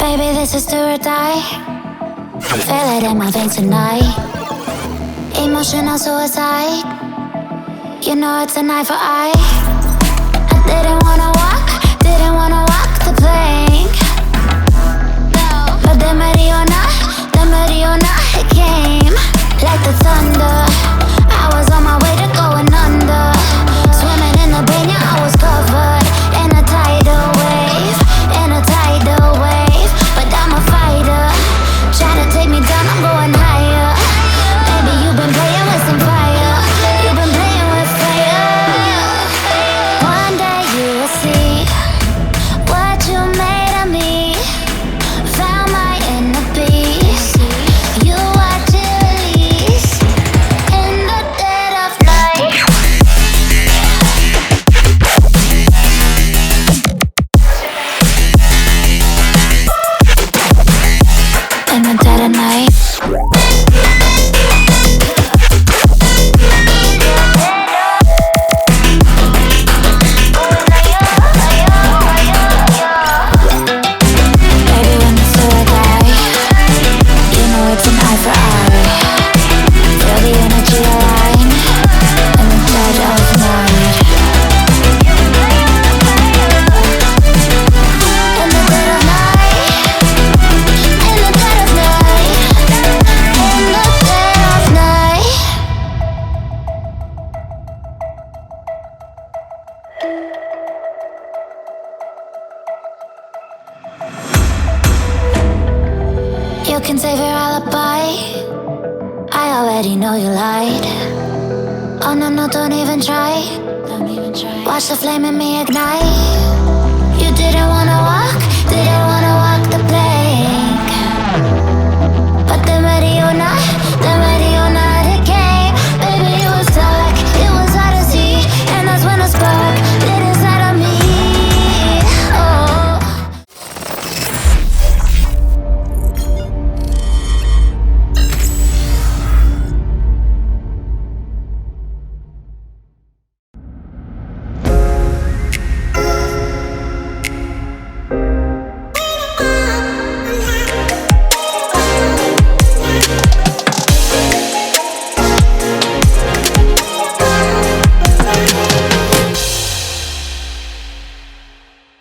Baby, this is do or die. Feel it in my veins tonight. Emotional suicide. You know it's an eye for eye. I didn't wanna walk the plank. But the Mariona, it came like the thunder. I was on my way to going under. Swimming in the banya, I was covered in a tidal wave, But I'm a fighter, try to take me down, I'm going higher. Baby, you've been playing with some fire. You've been playing with fire. One day you will see what you made of me. Found my inner peace. You watch it release in the dead of night. In the dead of night. Baby, when it's do or die, you know it's an eye for eye. Feel the energy align in the dead of night. In the dead of night. In the dead of night. In the dead of night. You can save your alibi. I already know you lied. Oh no, no, don't even try. Watch the flame in me ignite. You didn't wanna walk the plank. But the Mariona,